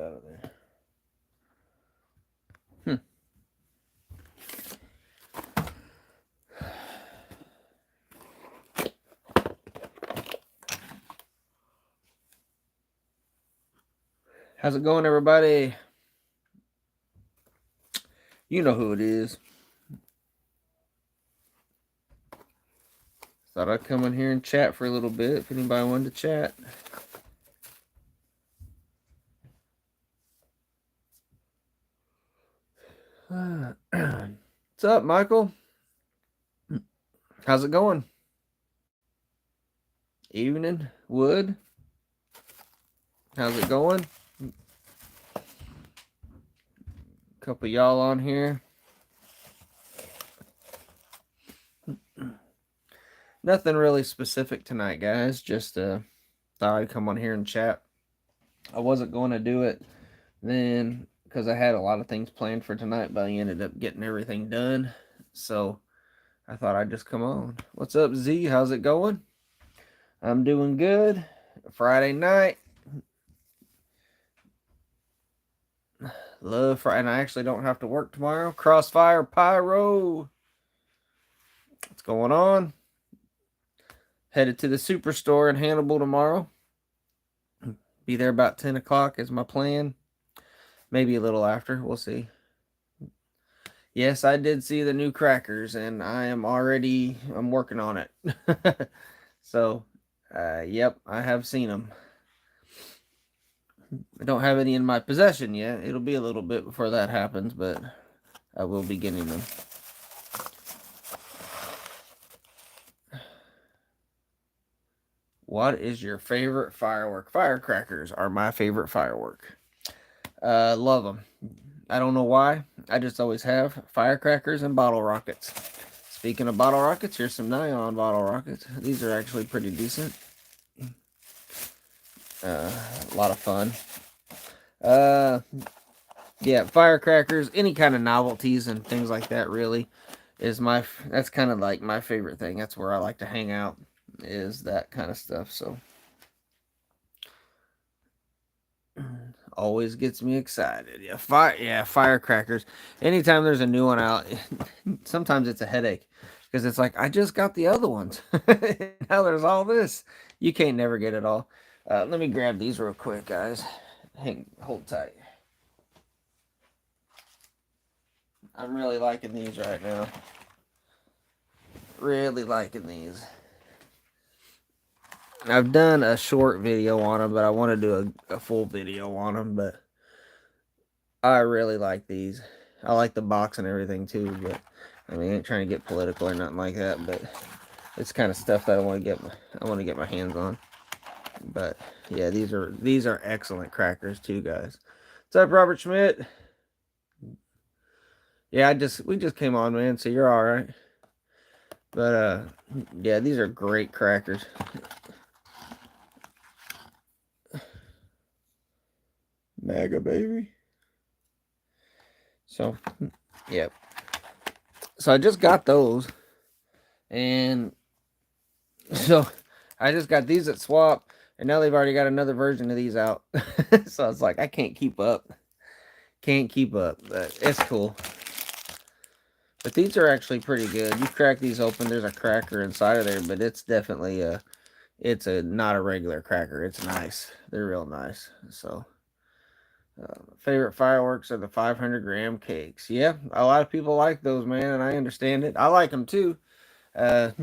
out of there. How's it going, everybody? You know who it is. Thought I'd come in here and chat for a little bit if anybody wanted to chat. What's up, Michael? How's it going? Evening, Wood. How's it going? Couple y'all on here. Nothing really specific tonight, guys. Just thought I'd come on here and chat. I wasn't going to do it then because I had a lot of things planned for tonight, but I ended up getting everything done. So I thought I'd just come on. What's up, Z? How's it going? I'm doing good. Friday night. Love Friday. And I actually don't have to work tomorrow. Crossfire Pyro. What's going on? Headed to the Superstore in Hannibal tomorrow. Be there about 10 o'clock is my plan. Maybe a little after. We'll see. Yes, I did see the new crackers, and I'm working on it. So, yep, I have seen them. I don't have any in my possession yet. It'll be a little bit before that happens, but I will be getting them. What is your favorite firework? Firecrackers are my favorite firework. Love them. I don't know why. I just always have firecrackers and bottle rockets. Speaking of bottle rockets, here's some Nyon bottle rockets. These are actually pretty decent. A lot of fun. Yeah, firecrackers, any kind of novelties and things like that really is that's kind of like my favorite thing. That's where I like to hang out, is that kind of stuff. So always gets me excited. Yeah, firecrackers. Anytime there's a new one out, sometimes it's a headache because it's like I just got the other ones. Now there's all this. You can't never get it all. Let me grab these real quick, guys. Hold tight. I'm really liking these right now. Really liking these. I've done a short video on them, but I want to do a full video on them. But I really like these. I like the box and everything too. But I mean, I ain't trying to get political or nothing like that. But it's kind of stuff that I want to get my hands on. But yeah, these are excellent crackers too, guys. What's up, Robert Schmidt? Yeah, we just came on, man. So you're all right. But yeah, these are great crackers. MAGA baby. So, yep. So I just got those, and so I just got these at Swap, and now they've already got another version of these out. So it's like I can't keep up. But it's cool. But these are actually pretty good. You crack these open, there's a cracker inside of there, but it's definitely not a regular cracker. It's nice. They're real nice. So. Favorite fireworks are the 500-gram cakes. Yeah, a lot of people like those, man, and I understand it. I like them too. But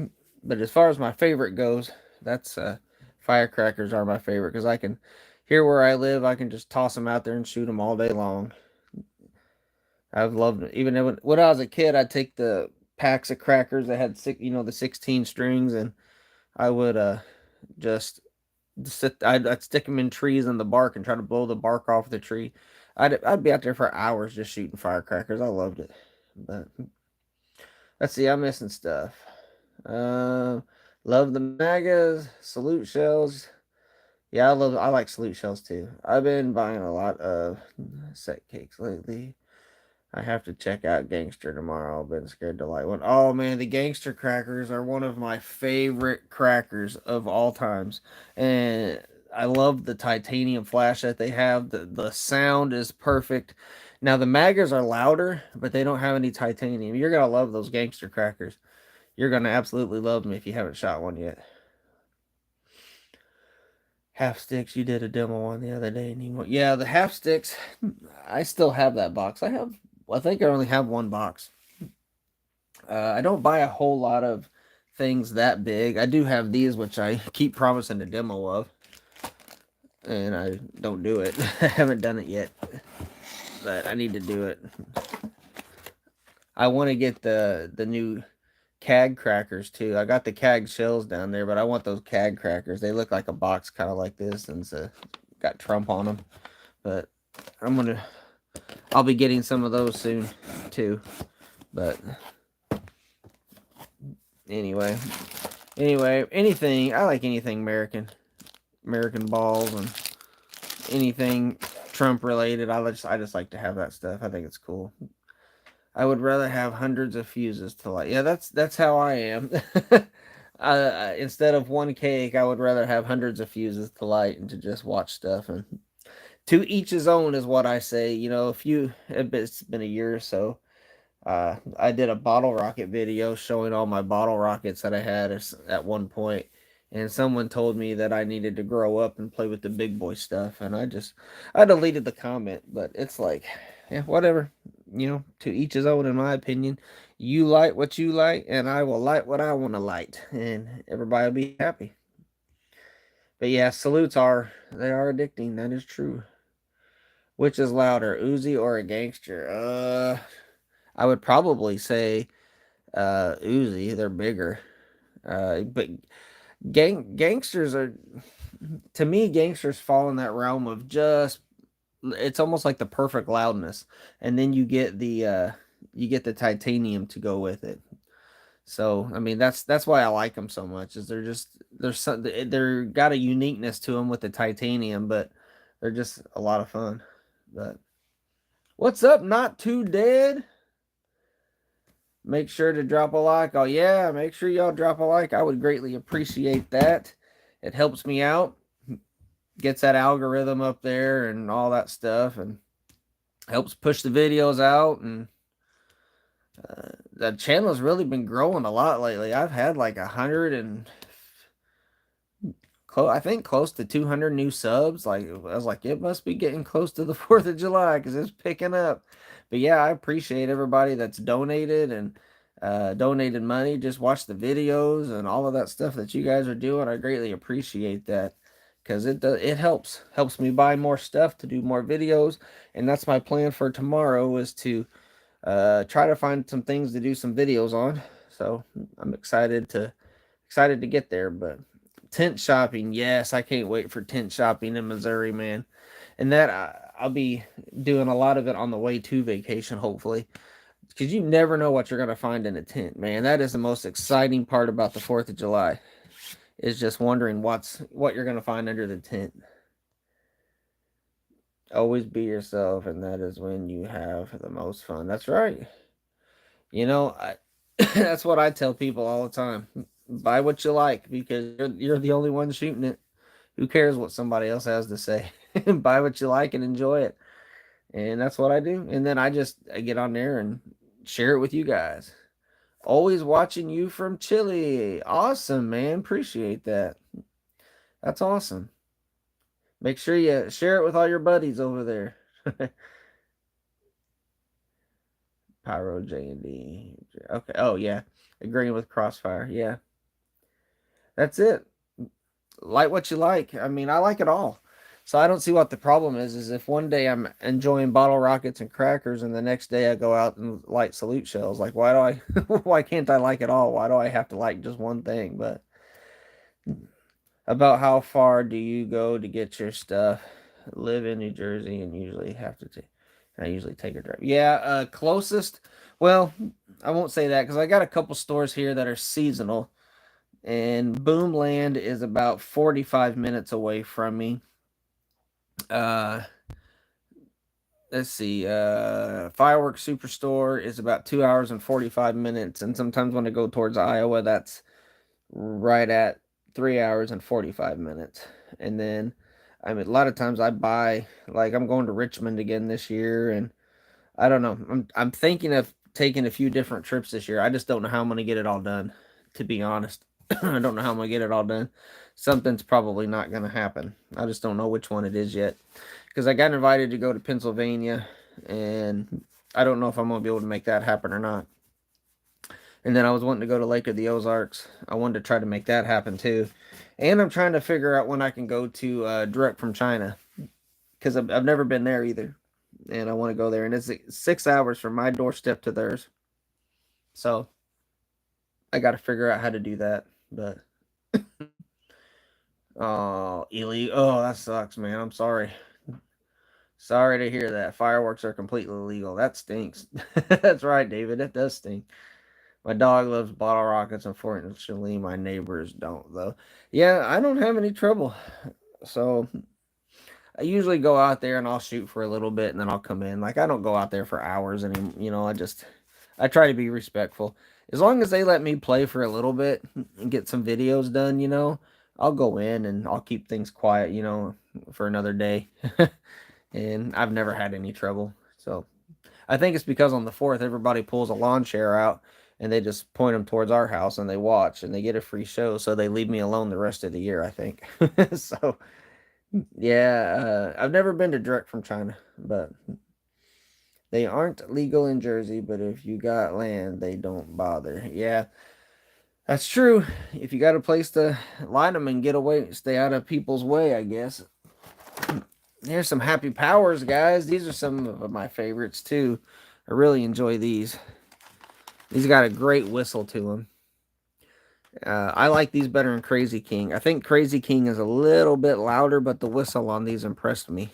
as far as my favorite goes, that's firecrackers are my favorite because I can, here where I live, I can just toss them out there and shoot them all day long. I've loved it. Even when I was a kid, I'd take the packs of crackers that had the 16 strings, and I would just I'd stick them in trees in the bark and try to blow the bark off the tree. I'd be out there for hours just shooting firecrackers. I loved it. But let's see, I'm missing stuff. Love the magas, salute shells. Yeah, I like salute shells too. I've been buying a lot of set cakes lately. I have to check out Gangster tomorrow. I've been scared to light one. Oh man, the Gangster crackers are one of my favorite crackers of all times. And I love the titanium flash that they have. The sound is perfect. Now the Maggers are louder, but they don't have any titanium. You're gonna love those gangster crackers. You're gonna absolutely love them if you haven't shot one yet. Half sticks, you did a demo on the other day, Nemo. Yeah, the half sticks. I still have that box. I think I only have one box. I don't buy a whole lot of things that big. I do have these, which I keep promising a demo of, and I don't do it. I haven't done it yet, but I need to do it. I want to get the new CAG crackers too. I got the CAG shells down there, but I want those CAG crackers. They look like a box, kind of like this, and it's got Trump on them. But I'll be getting some of those soon too. But anyway, anything. I like anything American balls and anything Trump related. I just like to have that stuff. I think it's cool. I would rather have hundreds of fuses to light. Yeah, that's how I am. Instead of one cake, I would rather have hundreds of fuses to light and to just watch stuff. And to each his own is what I say. You know, it's been a year or so. I did a bottle rocket video showing all my bottle rockets that I had at one point, and someone told me that I needed to grow up and play with the big boy stuff, and I deleted the comment. But it's like, yeah, whatever. You know, to each his own. In my opinion, you light what you light, and I will light what I want to light, and everybody will be happy. But yeah, salutes they are addicting. That is true. Which is louder, Uzi or a gangster? I would probably say Uzi. They're bigger. But gangsters are, to me, gangsters fall in that realm of just, it's almost like the perfect loudness, and then you get the titanium to go with it. So I mean that's why I like them so much. Is they're got a uniqueness to them with the titanium, but they're just a lot of fun. But what's up, not too dead? Make sure to drop a like. Oh yeah, make sure y'all drop a like. I would greatly appreciate that. It helps me out. Gets that algorithm up there and all that stuff, and helps push the videos out. And the channel has really been growing a lot lately. I've had like 100 and I think close to 200 new subs. Like I was like, it must be getting close to the 4th of July because it's picking up. But yeah, I appreciate everybody that's donated and donated money. Just watch the videos and all of that stuff that you guys are doing. I greatly appreciate that because it helps me buy more stuff to do more videos. And that's my plan for tomorrow is to try to find some things to do some videos on. So I'm excited to get there. But tent shopping, yes, I can't wait for tent shopping in Missouri, man. And that I'll be doing a lot of it on the way to vacation, hopefully, because you never know what you're gonna find in a tent, man. That is the most exciting part about the 4th of July, is just wondering what you're gonna find under the tent. Always be yourself, and that is when you have the most fun. That's right. You know, that's what I tell people all the time. Buy what you like because you're the only one shooting it. Who cares what somebody else has to say? Buy what you like and enjoy it. And that's what I do. And then I get on there and share it with you guys. Always watching you from Chile. Awesome, man. Appreciate that. That's awesome. Make sure you share it with all your buddies over there. Pyro J&D. Okay. Oh, yeah. Agreeing with Crossfire. Yeah. That's it. Like what you like. I mean, I like it all. So I don't see what the problem is if one day I'm enjoying bottle rockets and crackers and the next day I go out and light salute shells. Like, why can't I like it all? Why do I have to like just one thing? But about how far do you go to get your stuff? Live in New Jersey and I usually take a drive. Yeah, closest. Well, I won't say that because I got a couple stores here that are seasonal, and Boomland is about 45 minutes away from me. Let's see. Fireworks Superstore is about 2 hours and 45 minutes, and sometimes when I go towards Iowa, that's right at 3 hours and 45 minutes. And then I mean, a lot of times I buy, like, I'm going to Richmond again this year, and I don't know. I'm thinking of taking a few different trips this year. I just don't know how I'm going to get it all done, to be honest. I don't know how I'm going to get it all done. Something's probably not going to happen. I just don't know which one it is yet. Because I got invited to go to Pennsylvania, and I don't know if I'm going to be able to make that happen or not. And then I was wanting to go to Lake of the Ozarks. I wanted to try to make that happen too. And I'm trying to figure out when I can go to direct from China, because I've never been there either, and I want to go there. And it's 6 hours from my doorstep to theirs, so I got to figure out how to do that. But oh, illegal! Oh, that sucks, man. I'm sorry. Sorry to hear that. Fireworks are completely illegal. That stinks. That's right, David. It does stink. My dog loves bottle rockets. Unfortunately, my neighbors don't, though. Yeah, I don't have any trouble. So I usually go out there and I'll shoot for a little bit and then I'll come in. Like, I don't go out there for hours and I try to be respectful. As long as they let me play for a little bit and get some videos done, I'll go in and I'll keep things quiet, for another day. And I've never had any trouble. So I think it's because on the 4th, everybody pulls a lawn chair out and they just point them towards our house and they watch and they get a free show. So they leave me alone the rest of the year, I think. So yeah, I've never been to direct from China, but they aren't legal in Jersey. But if you got land, they don't bother. Yeah, that's true. If you got a place to line them and get away, stay out of people's way, I guess. Here's some Happy Powers, guys. These are some of my favorites too. I really enjoy these. These got a great whistle to them. I like these better than Crazy King. I think Crazy King is a little bit louder, but the whistle on these impressed me.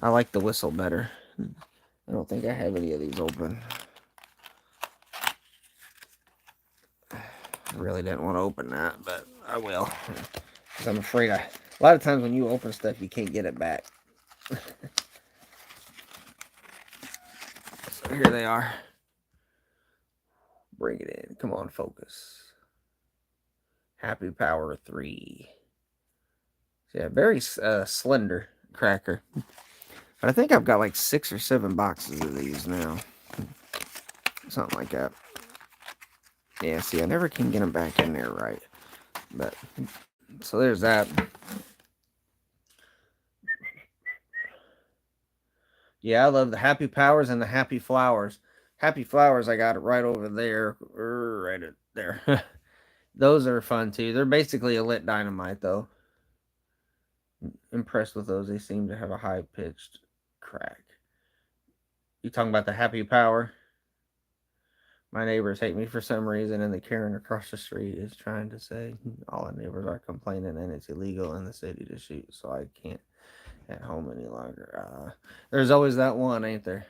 I like the whistle better. I don't think I have any of these open. I really didn't want to open that, but I will. Because I'm afraid a lot of times when you open stuff, you can't get it back. So here they are. Bring it in. Come on, focus. Happy Power 3. So yeah, very slender cracker. But I think I've got like 6 or 7 boxes of these now. Something like that. Yeah, see, I never can get them back in there right. But, so there's that. Yeah, I love the Happy Powers and the Happy Flowers. Happy Flowers, I got it right over there. Right there. Those are fun too. They're basically a lit dynamite, though. Impressed with those. They seem to have a high pitched crack. You talking about the Happy Power? My neighbors hate me for some reason, and the Karen across the street is trying to say all the neighbors are complaining, and it's illegal in the city to shoot, so I can't at home any longer. There's always that one, ain't there?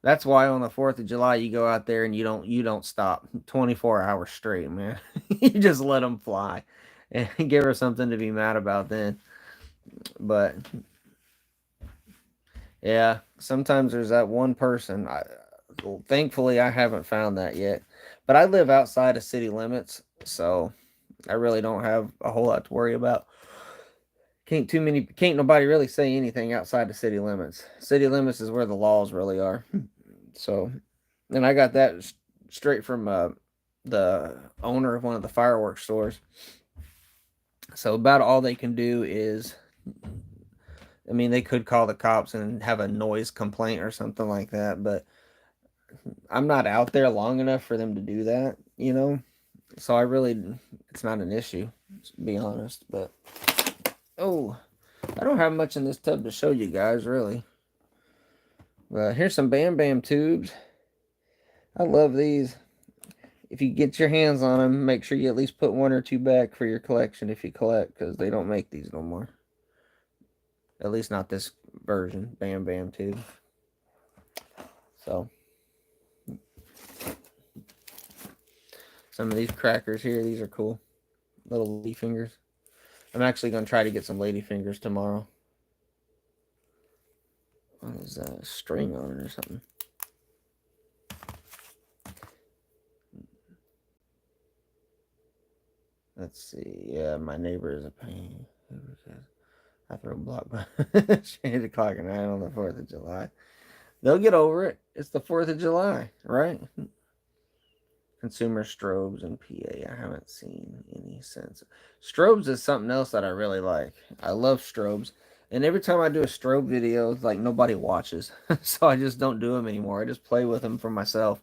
That's why on the 4th of July you go out there and you don't stop 24 hours straight, man. You just let them fly and give her something to be mad about then. But yeah, sometimes there's that one person. Well, thankfully, I haven't found that yet. But I live outside of city limits, so I really don't have a whole lot to worry about. Can't nobody really say anything outside the city limits. City limits is where the laws really are. So, and I got that straight from the owner of one of the fireworks stores. So about all they can do is, I mean, they could call the cops and have a noise complaint or something like that, but I'm not out there long enough for them to do that. So it's not an issue, to be honest. But oh, I don't have much in this tub to show you guys, really. But here's some Bam Bam tubes. I love these. If you get your hands on them, make sure you at least put 1 or 2 back for your collection if you collect, because they don't make these no more. At least not this version, Bam Bam tube. So, some of these crackers here, these are cool. Little lady fingers. I'm actually going to try to get some lady fingers tomorrow. What is that? String on it or something? Let's see. Yeah, my neighbor is a pain. I throw block by 8 o'clock at night on the 4th of July. They'll get over it. It's the 4th of July, right? Consumer strobes and PA. I haven't seen any since. Strobes is something else that I really like. I love strobes. And every time I do a strobe video, it's like nobody watches. So I just don't do them anymore. I just play with them for myself.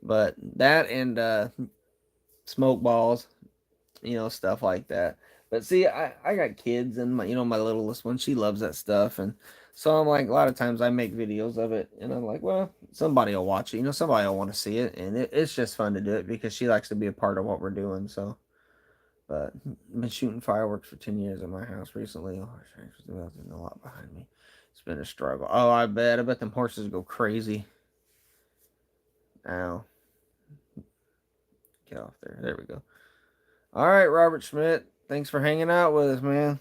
But that and smoke balls, stuff like that. But see, I got kids and my littlest one, she loves that stuff. And so I'm like, a lot of times I make videos of it and I'm like, well, somebody will watch it, somebody will want to see it. And it's just fun to do it because she likes to be a part of what we're doing. So, but I've been shooting fireworks for 10 years at my house recently. Oh, there's a lot behind me. It's been a struggle. Oh, I bet them horses go crazy. Ow. Get off there. There we go. All right, Robert Schmidt. Thanks for hanging out with us, man.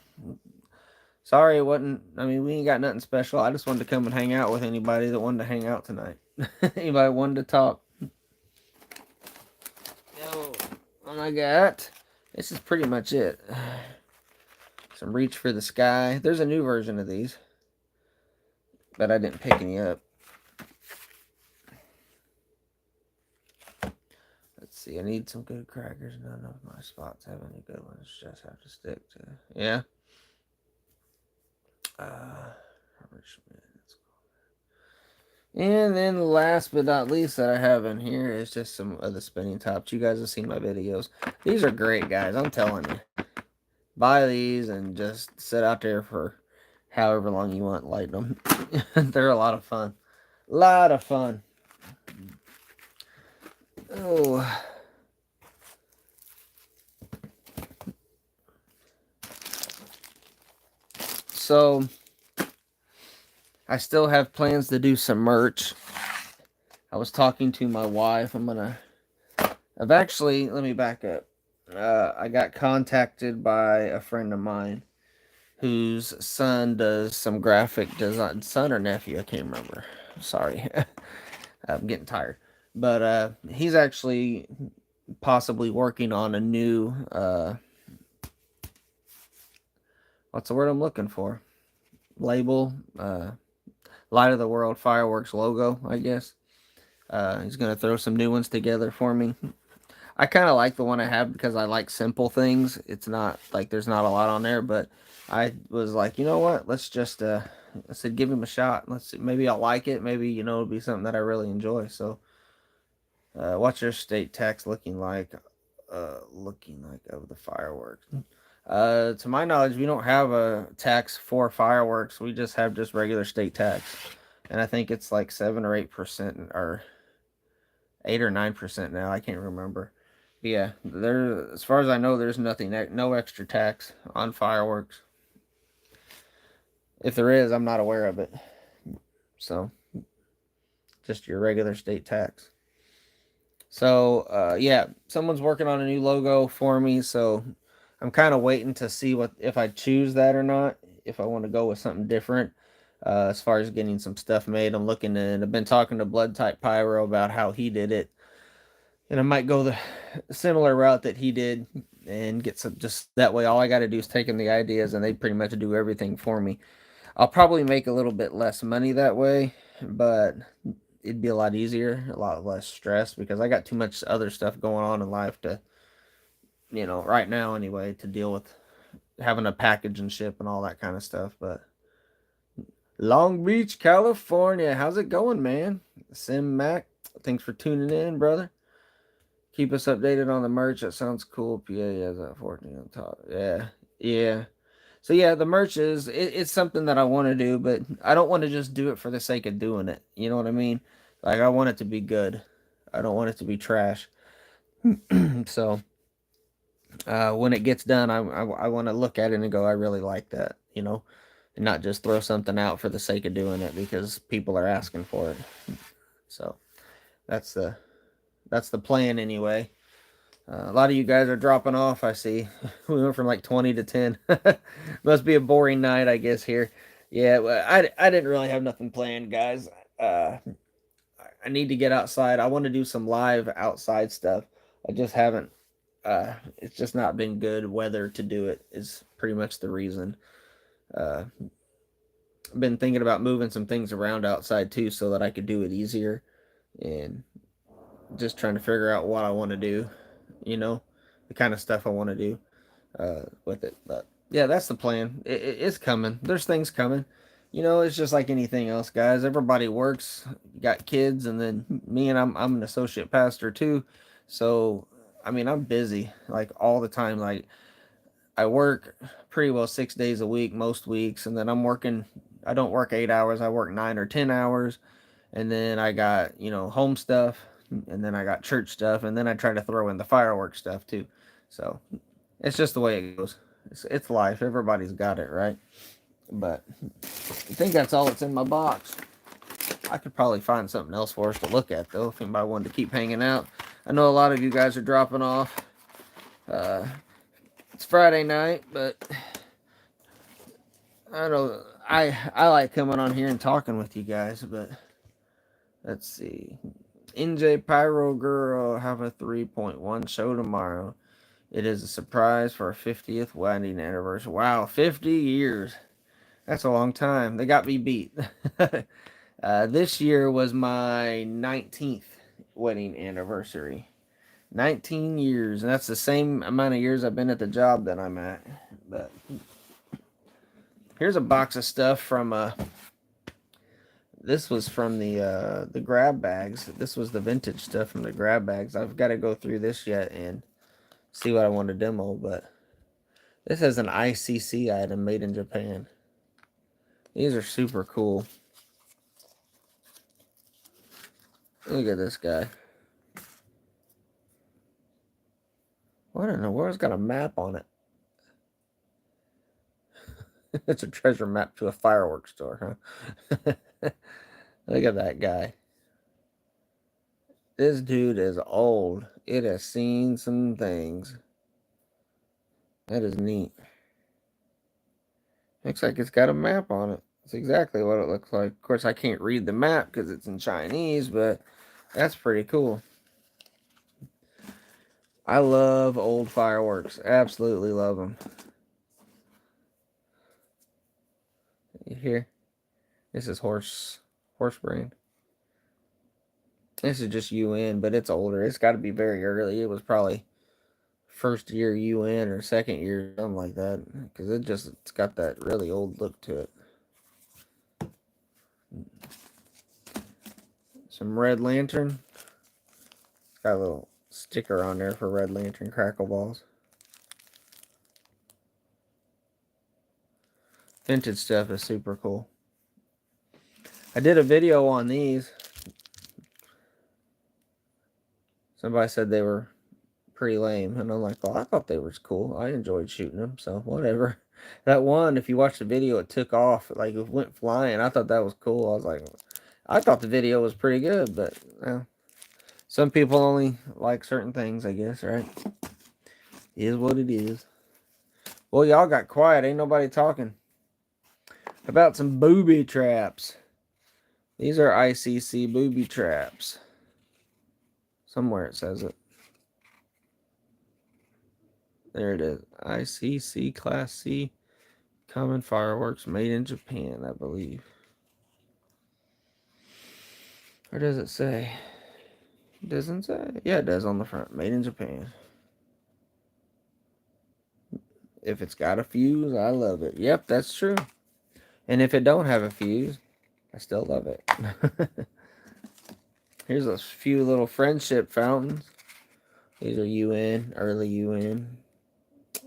Sorry it wasn't. I mean, we ain't got nothing special. I just wanted to come and hang out with anybody that wanted to hang out tonight. Anybody wanted to talk. Yo, what I got. This is pretty much it. Some Reach for the Sky. There's a new version of these, but I didn't pick any up. Let's see. I need some good crackers. None of my spots have any good ones. Just have to stick to. Yeah. Robert Schmidt. And then last but not least that I have in here is just some of the spinning tops. You guys have seen my videos. These are great, guys. I'm telling you. Buy these and just sit out there for however long you want lighting them. They're a lot of fun. A lot of fun. Oh. So, I still have plans to do some merch. I was talking to my wife. I've actually, let me back up. I got contacted by a friend of mine whose son does some graphic design. Son or nephew, I can't remember. Sorry. I'm getting tired. But he's actually possibly working on a new, what's the word I'm looking for? Label, Light of the World Fireworks logo, I guess. He's going to throw some new ones together for me. I kind of like the one I have because I like simple things. It's not like there's not a lot on there, but I was like, you know what? Let's just, I said, give him a shot. Let's see. Maybe I'll like it. Maybe, it'll be something that I really enjoy. So, what's your state tax looking like? Of the fireworks. To my knowledge, we don't have a tax for fireworks. We just have just regular state tax. And I think it's like 7 or 8% or 8 or 9% now. I can't remember. But yeah, there. As far as I know, there's nothing, no extra tax on fireworks. If there is, I'm not aware of it. So, just your regular state tax. So, yeah, someone's working on a new logo for me. So, I'm kind of waiting to see if I choose that or not. If I want to go with something different. As far as getting some stuff made, I'm looking and I've been talking to Blood Type Pyro about how he did it, and I might go the similar route that he did and get some. Just that way, all I got to do is take in the ideas, and they pretty much do everything for me. I'll probably make a little bit less money that way, but it'd be a lot easier, a lot less stress because I got too much other stuff going on in life to, right now anyway, to deal with having a package and ship and all that kind of stuff. But Long Beach, California. How's it going, man? Sim Mac, thanks for tuning in, brother. Keep us updated on the merch. That sounds cool. PA has that 14 on top. Yeah. Yeah. So yeah, the merch it's something that I want to do, but I don't want to just do it for the sake of doing it. You know what I mean? Like I want it to be good. I don't want it to be trash. So when it gets done, I want to look at it and go, I really like that, and not just throw something out for the sake of doing it because people are asking for it. So that's the plan anyway. A lot of you guys are dropping off. I see. We went from like 20 to 10. Must be a boring night, I guess. Here, yeah. Well, I didn't really have nothing planned, guys. I need to get outside. I want to do some live outside stuff. I just haven't. It's just not been good weather to do it. Is pretty much the reason. Been thinking about moving some things around outside too, so that I could do it easier, and just trying to figure out what I want to do. You know, the kind of stuff I want to do with it. But yeah, that's the plan. It's coming. There's things coming. You know, it's just like anything else, guys. Everybody works, got kids, and then me, and I'm an associate pastor too. So I mean, I'm busy like all the time. Like I work pretty well 6 days a week most weeks, and then I'm working. I don't work 8 hours. I work 9 or 10 hours, and then I got home stuff, and then I got church stuff, and then I try to throw in the fireworks stuff too. So it's just the way it goes. It's life. Everybody's got it, right? But I think that's all that's in my box. I could probably find something else for us to look at, though, if anybody wanted to keep hanging out. I know a lot of you guys are dropping off. It's Friday night, but I don't. I like coming on here and talking with you guys, but let's see. NJ Pyro Girl have a 3.1 show tomorrow. It is a surprise for our 50th wedding anniversary. Wow, 50 years. That's a long time. They got me beat. This year was my 19th wedding anniversary. 19 years. And that's the same amount of years I've been at the job that I'm at. But here's a box of stuff from this was from the grab bags. This was the vintage stuff from the grab bags. I've got to go through this yet and see what I want to demo, but this is an ICC item made in Japan. These are super cool. Look at this guy. What in the world's got a map on it? It's a treasure map to a fireworks store, huh? Look at that guy. This dude is old. It has seen some things. That is neat. Looks like it's got a map on it. That's exactly what it looks like. Of course, I can't read the map because it's in Chinese, but that's pretty cool. I love old fireworks. Absolutely love them. You hear? This is horse brand. This is just UN, but it's older. It's got to be very early. It was probably first year UN or second year, something like that, because it's got that really old look to it. Some Red Lantern. It's got a little sticker on there for Red Lantern crackle balls. Vintage stuff is super cool. I did a video on these. Somebody said they were pretty lame, and I'm like, well, I thought they were cool. I enjoyed shooting them, so whatever. That one, if you watch the video, it took off, like it went flying. I thought that was cool. I was like, I thought the video was pretty good, but some people only like certain things, I guess, right? It is what it is. Well, y'all got quiet. Ain't nobody talking. About some booby traps. These are ICC booby traps. Somewhere it says it. There it is. ICC Class C common fireworks made in Japan, I believe. Or does it say? It doesn't say. Yeah, it does on the front. Made in Japan. If it's got a fuse, I love it. Yep, that's true. And if it don't have a fuse, I still love it. Here's a few little friendship fountains. These are UN, early UN.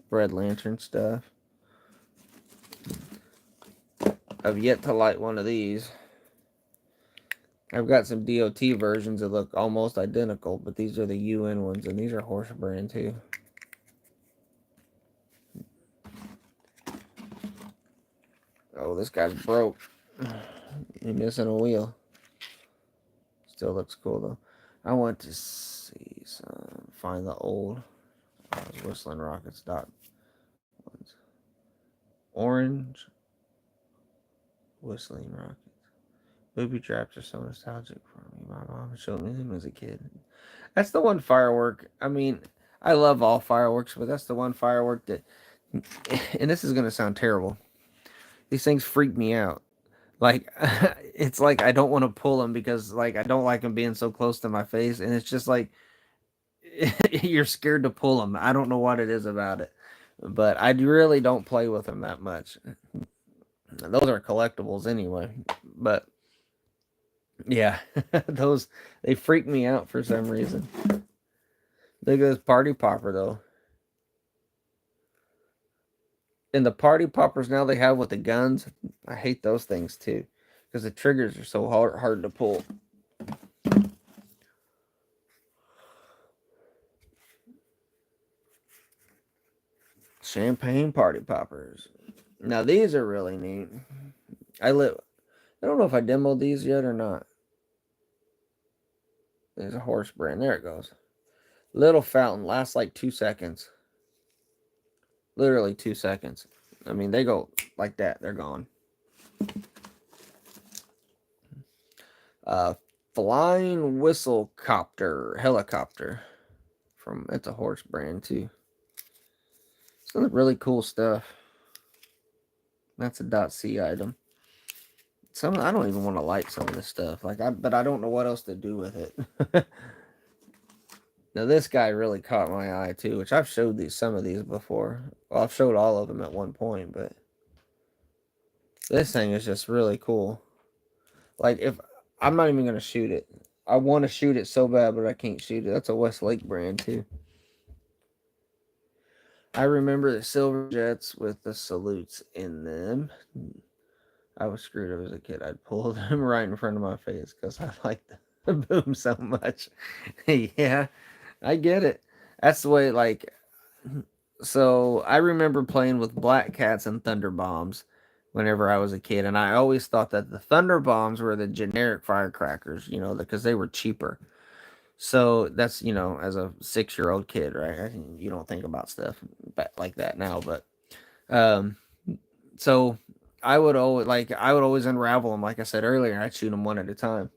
Red Lantern stuff. I've yet to light one of these. I've got some DOT versions that look almost identical, but these are the UN ones, and these are horse brand too. Oh, this guy's broke. He's missing a wheel. Still looks cool though. I want to see find the old Whistling Rockets dot ones. Orange Whistling Rockets. Booby traps are so nostalgic for me. My mom showed me them as a kid. That's the one firework. I mean, I love all fireworks, but that's the one firework that, and this is going to sound terrible, These things freak me out. Like, it's like I don't want to pull them because like I don't like them being so close to my face, and it's just like you're scared to pull them. I don't know what it is about it, but I really don't play with them that much. Those are collectibles anyway, but yeah, those they freak me out for some reason. Look at this party popper though. And the party poppers now they have with the guns, I hate those things too, because the triggers are so hard to pull. Champagne party poppers. Now these are really neat. I live. I don't know if I demoed these yet or not. There's a horse brand. There it goes. Little fountain lasts like 2 seconds. Literally 2 seconds. I mean, they go like that. They're gone. Uh, Flying whistle copter helicopter. It's a horse brand too. Some really cool stuff. That's a .c item. I don't even want to light some of this stuff. But I don't know what else to do with it. Now this guy really caught my eye too, which I've showed some of these before. Well, I've showed all of them at one point, but this thing is just really cool. Like if I'm not even gonna shoot it. I want to shoot it so bad, but I can't shoot it. That's a Westlake brand too. I remember the silver jets with the salutes in them. I was screwed up as a kid. I'd pull them right in front of my face because I liked the boom so much. Yeah, I get it. That's the way, like, so I remember playing with Black Cats and Thunder Bombs whenever I was a kid, and I always thought that the Thunder Bombs were the generic firecrackers, because they were cheaper. So that's, as a 6-year-old kid, right? You don't think about stuff like that now, but um, so I would always unravel them, like I said earlier. I'd shoot them one at a time.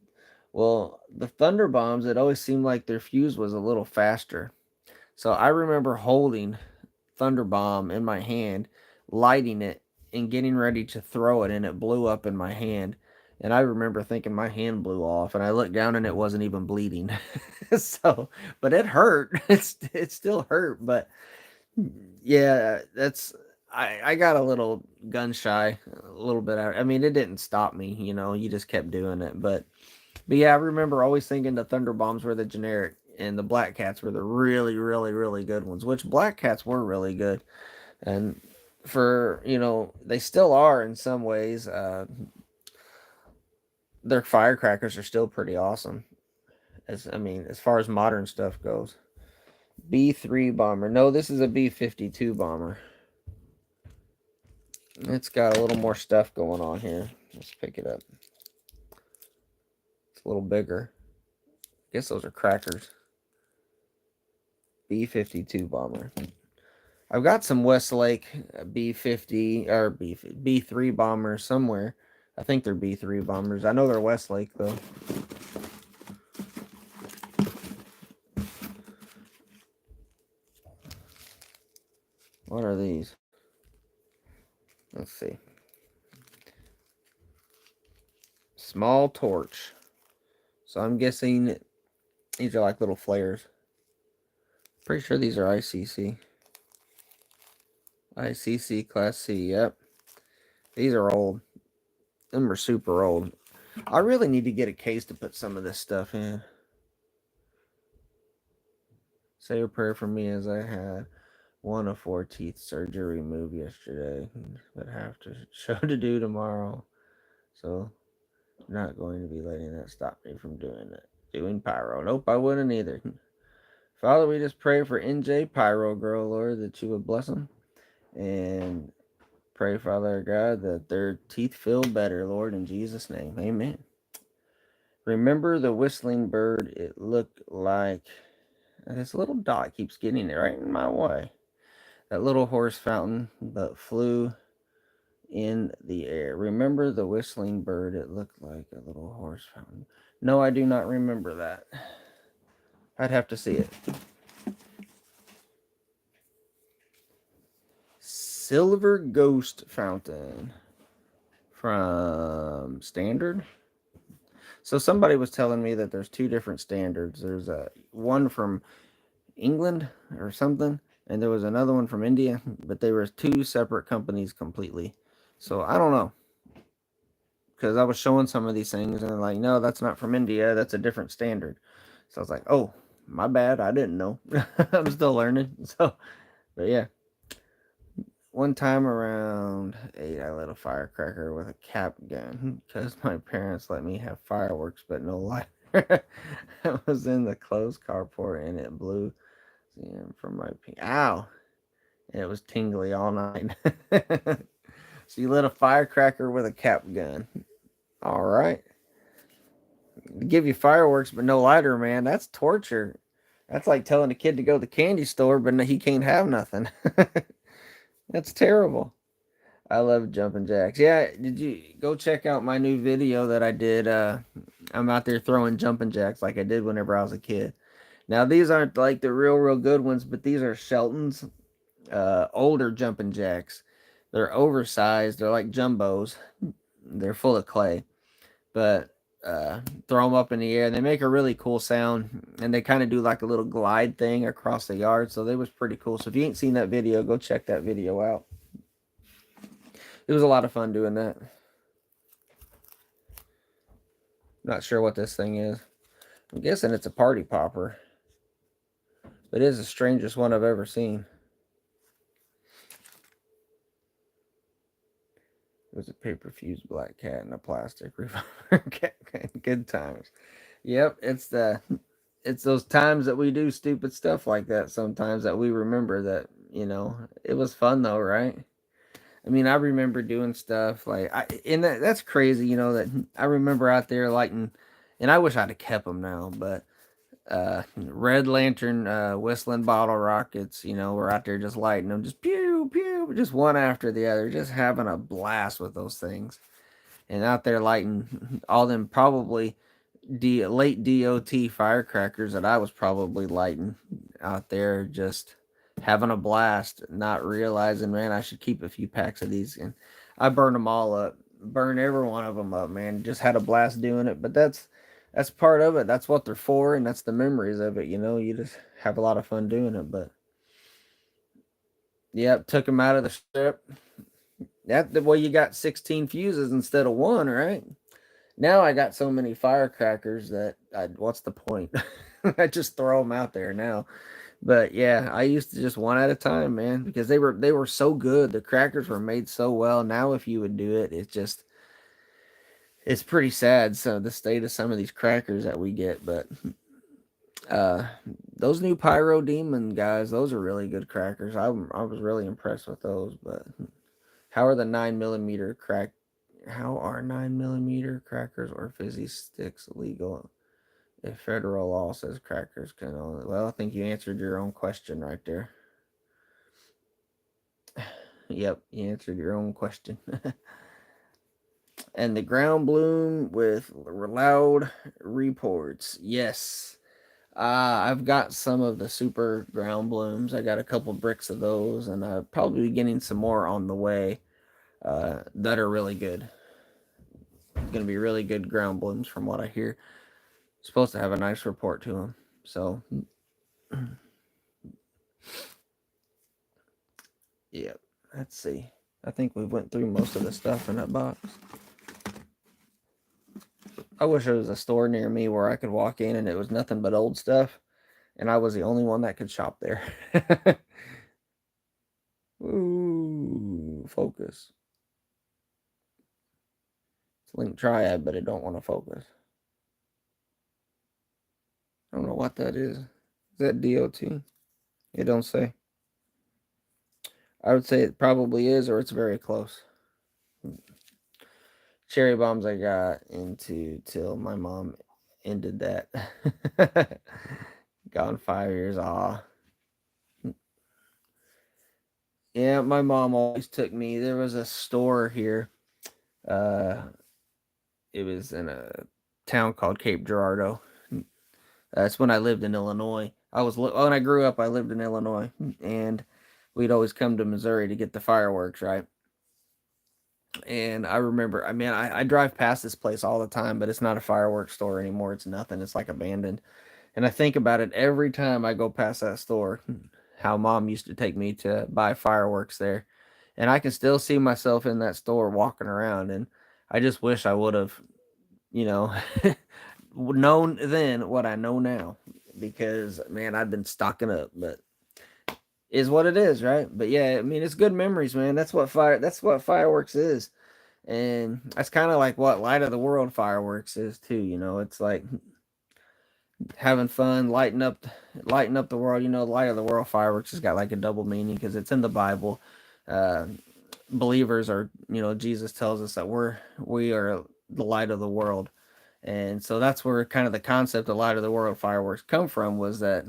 Well, the Thunder Bombs, it always seemed like their fuse was a little faster. So I remember holding Thunder Bomb in my hand, lighting it, and getting ready to throw it, and it blew up in my hand. And I remember thinking my hand blew off, and I looked down and it wasn't even bleeding. So, but it hurt. It still hurt, but yeah, I got a little gun shy, a little bit. I mean, it didn't stop me. You just kept doing it, but yeah, I remember always thinking the Thunder Bombs were the generic and the Black Cats were the really, really, really good ones, which Black Cats were really good. And they still are in some ways. Their firecrackers are still pretty awesome. As far as modern stuff goes. B3 bomber. No, this is a B52 bomber. It's got a little more stuff going on here. Let's pick it up. It's a little bigger. I guess those are crackers. B52 bomber. I've got some Westlake B50 or B3 bombers somewhere. I think they're B3 bombers. I know they're Westlake though. What are these? Let's see. Small torch. So I'm guessing these are like little flares. Pretty sure these are ICC. ICC Class C, yep. These are old. Them are super old. I really need to get a case to put some of this stuff in. Say a prayer for me as I had one of 4 teeth surgery removed yesterday, but have to show to do tomorrow. So, not going to be letting that stop me from doing pyro. Nope, I wouldn't either. Father, we just pray for NJ Pyro Girl, Lord, that you would bless them. And pray, Father God, that their teeth feel better, Lord, in Jesus' name. Amen. Remember the whistling bird? It looked like this little dot keeps getting it right in my way. That little horse fountain, but flew in the air. Remember the whistling bird? It looked like a little horse fountain. No, I do not remember that. I'd have to see it. Silver Ghost Fountain. from standard. So somebody was telling me that there's two different standards. There's a one from England or something, and there was another one from India, but they were two separate companies completely. So I don't know, because I was showing some of these things and they're like, no, that's not from India. That's a different standard. So I was like, oh, my bad. I didn't know. I'm still learning. So, but yeah, one time around 8, I lit a firecracker with a cap gun because my parents let me have fireworks but no lighter. I was in the closed carport and it blew from my ow, and it was tingly all night. So you lit a firecracker with a cap gun. All right. Give you fireworks but no lighter, man. That's torture. That's like telling a kid to go to the candy store but he can't have nothing. That's terrible. I love jumping jacks. Yeah, did you go check out my new video that I did? I'm out there throwing jumping jacks like I did whenever I was a kid. Now these aren't like the real good ones, but these are Shelton's older jumping jacks. They're oversized. They're like jumbos. They're full of clay, but throw them up in the air. They make a really cool sound, and they kind of do like a little glide thing across the yard. So they was pretty cool. So if you ain't seen that video, go check that video out. It was a lot of fun doing that. Not sure what this thing is. I'm guessing it's a party popper. But it is the strangest one I've ever seen. It was a paper fused black cat and a plastic revolver. Good times. Yep, it's those times that we do stupid stuff like that sometimes that we remember that, it was fun though, right? I mean, I remember doing stuff like that's crazy, that I remember out there lighting, and I wish I'd have kept them now, but Red Lantern whistling bottle rockets, we're out there just lighting them, just pew pew, just one after the other, just having a blast with those things, and out there lighting all them probably late DOT firecrackers that I was probably lighting out there, just having a blast, not realizing, man, I should keep a few packs of these. And I burned them all up, burned every one of them up, man. Just had a blast doing it. But that's part of it. That's what they're for, and that's the memories of it. You just have a lot of fun doing it. But yep, took them out of the strip. That the way you got 16 fuses instead of one, right? Now I got so many firecrackers that what's the point? I just throw them out there now. But yeah, I used to just one at a time, man, because they were so good. The crackers were made so well. Now if you would do it, it's pretty sad. So the state of some of these crackers that we get, but uh, those new Pyro Demon guys, those are really good crackers. I was really impressed with those. But how are the 9 millimeter crack? How are 9 millimeter crackers or fizzy sticks legal? If federal law says crackers can only, well, I think you answered your own question right there. Yep, you answered your own question. And the ground bloom with loud reports. Yes. I've got some of the super ground blooms. I got a couple bricks of those, and I'll probably be getting some more on the way that are really good. It's going to be really good ground blooms from what I hear. Supposed to have a nice report to them. So, yeah, let's see. I think we went through most of the stuff in that box. I wish there was a store near me where I could walk in and it was nothing but old stuff, and I was the only one that could shop there. Ooh, focus. It's Link Triad, but it don't want to focus. I don't know what that is. Is that DOT? It don't say. I would say it probably is, or it's very close. Cherry bombs I got into till my mom ended that. Gone 5 years. Aw. Yeah, my mom always took me. There was a store here. Uh, it was in a town called Cape Girardeau. That's when I lived in Illinois. When I grew up, I lived in Illinois, and we'd always come to Missouri to get the fireworks, right? And I remember, I mean, I drive past this place all the time, but it's not a fireworks store anymore. It's nothing. It's like abandoned. And I think about it every time I go past that store, how mom used to take me to buy fireworks there. And I can still see myself in that store walking around. And I just wish I would have, you know, known then what I know now. Because, man, I've been stocking up. But is what it is, right? But yeah, I mean, it's good memories, man. That's what fireworks is. And that's kind of like what light of the world fireworks is too. It's like having fun, lighting up the world. Light of the world fireworks has got like a double meaning because it's in the Bible. Uh, Believers are, Jesus tells us that we are the light of the world, and so that's where kind of the concept of light of the world fireworks come from. Was that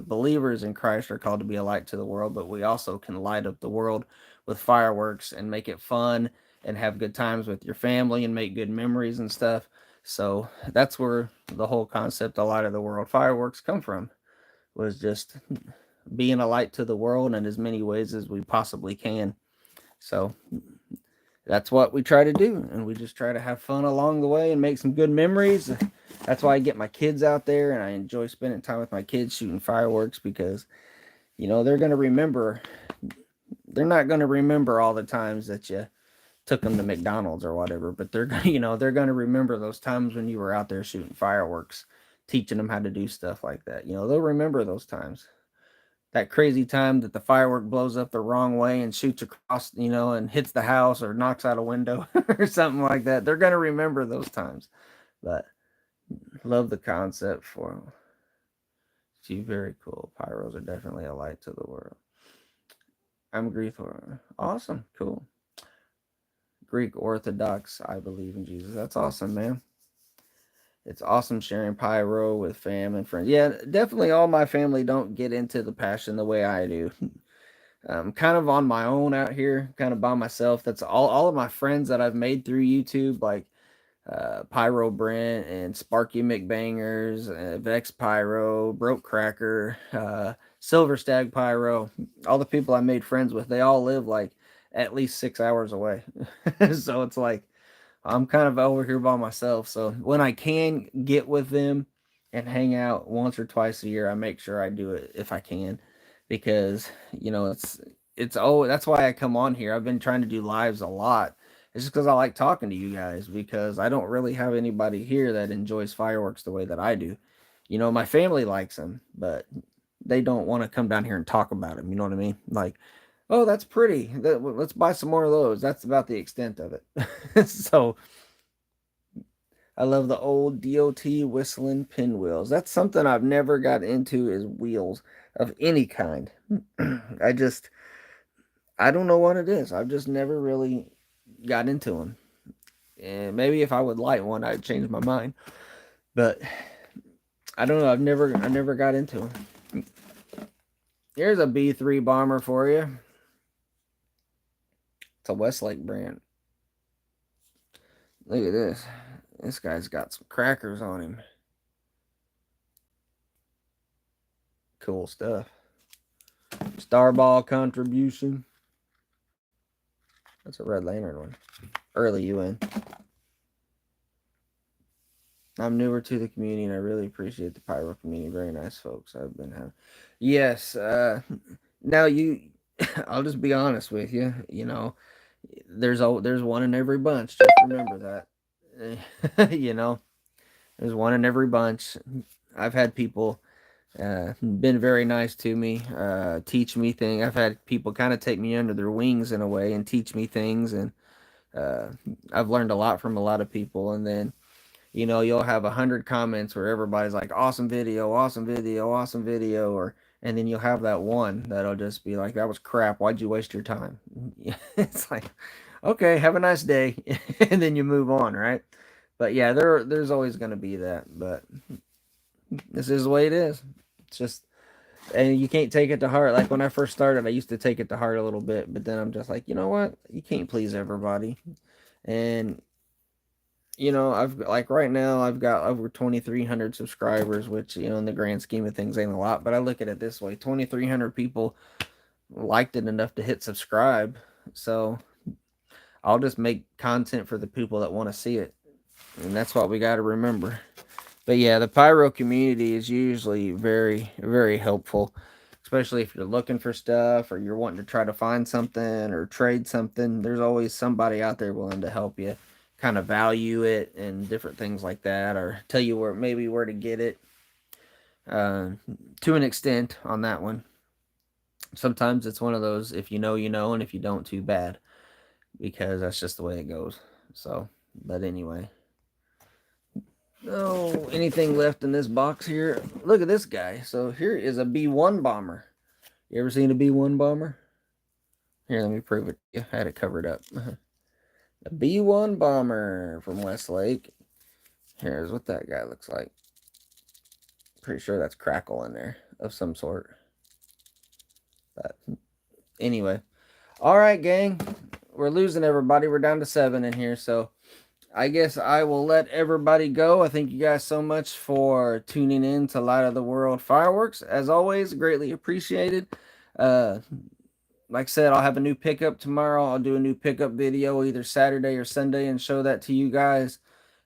believers in Christ are called to be a light to the world, but we also can light up the world with fireworks and make it fun and have good times with your family and make good memories and stuff. So that's where the whole concept of light of the world fireworks come from, was just being a light to the world in as many ways as we possibly can. So that's what we try to do, and we just try to have fun along the way and make some good memories. That's why I get my kids out there, and I enjoy spending time with my kids shooting fireworks, because they're going to remember. They're not going to remember all the times that you took them to McDonald's or whatever, but they're going to remember those times when you were out there shooting fireworks, teaching them how to do stuff like that. They'll remember those times. That crazy time that the firework blows up the wrong way and shoots across, and hits the house or knocks out a window or something like that. They're going to remember those times. But love the concept for them. Gee, very cool. Pyros are definitely a light to the world. I'm Greek. Awesome. Cool. Greek Orthodox. I believe in Jesus. That's awesome, man. It's awesome sharing pyro with fam and friends. Yeah, definitely all my family don't get into the passion the way I do. I'm kind of on my own out here, kind of by myself. That's all of my friends that I've made through YouTube, like Pyro Brent and Sparky McBangers, Vex Pyro, Broke Cracker, Silver Stag Pyro. All the people I made friends with, they all live like at least 6 hours away. So it's like I'm kind of over here by myself. So when I can get with them and hang out once or twice a year, I make sure I do it if I can, because that's why I come on here. I've been trying to do lives a lot. It's just because I like talking to you guys, because I don't really have anybody here that enjoys fireworks the way that I do. My family likes them, but they don't want to come down here and talk about them. You know what I mean? Like, oh, that's pretty. Let's buy some more of those. That's about the extent of it. So I love the old DOT whistling pinwheels. That's something I've never got into, is wheels of any kind. I just I don't know what it is. I've just never really got into them. And maybe if I would light one, I'd change my mind. But I don't know. I never got into them. Here's a B3 bomber for you. It's a Westlake brand. Look at this. This guy's got some crackers on him. Cool stuff. Starball contribution. That's a Red Lantern one. Early UN. I'm newer to the community, and I really appreciate the pyro community. Very nice folks I've been having. Yes. Now I'll just be honest with you. There's one in every bunch. Just remember that. There's one in every bunch. I've had people been very nice to me, teach me things. I've had people kind of take me under their wings in a way and teach me things, and uh, I've learned a lot from a lot of people. And then you'll have 100 comments where everybody's like, awesome video, awesome video, awesome video, and then you'll have that one that'll just be like, that was crap, why'd you waste your time? It's like, okay, have a nice day. And then you move on, right? But yeah, there's always going to be that, but this is the way it is. It's just, and you can't take it to heart. Like when I first started, I used to take it to heart a little bit, but then I'm just like, you know what, you can't please everybody. And I've like right now I've got over 2,300 subscribers, which in the grand scheme of things ain't a lot, but I look at it this way: 2,300 people liked it enough to hit subscribe. So I'll just make content for the people that want to see it. And that's what we got to remember. But yeah, the pyro community is usually very, very helpful, especially if you're looking for stuff or you're wanting to try to find something or trade something. There's always somebody out there willing to help you kind of value it and different things like that, or tell you where to get it, uh, to an extent on that one. Sometimes it's one of those, if you know, you know, and if you don't, too bad, because that's just the way it goes. So, but anyway. Oh, anything left in this box here? Look at this guy. So here is a B1 bomber. You ever seen a B1 bomber? Here, let me prove it. I had it covered up. A B1 bomber from Westlake. Here's what that guy looks like. Pretty sure that's crackle in there of some sort. But anyway. All right, gang. We're losing everybody. We're down to 7 in here, so I guess I will let everybody go. I thank you guys so much for tuning in to Light of the World Fireworks. As always, greatly appreciated. Like I said, I'll have a new pickup tomorrow. I'll do a new pickup video either Saturday or Sunday and show that to you guys.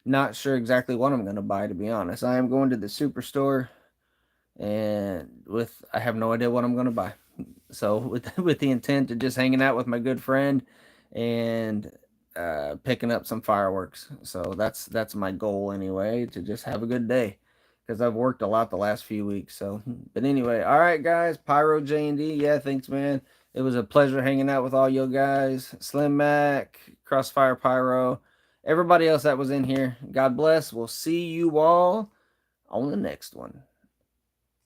Not sure exactly what I'm going to buy, to be honest. I am going to the superstore, and I have no idea what I'm going to buy. So with the intent of just hanging out with my good friend and picking up some fireworks. So that's my goal anyway, to just have a good day, because I've worked a lot the last few weeks. So, but anyway, all right, guys. Pyro J&D, yeah, thanks, man. It was a pleasure hanging out with all you guys. Slim Mac, Crossfire Pyro, everybody else that was in here. God bless. We'll see you all on the next one.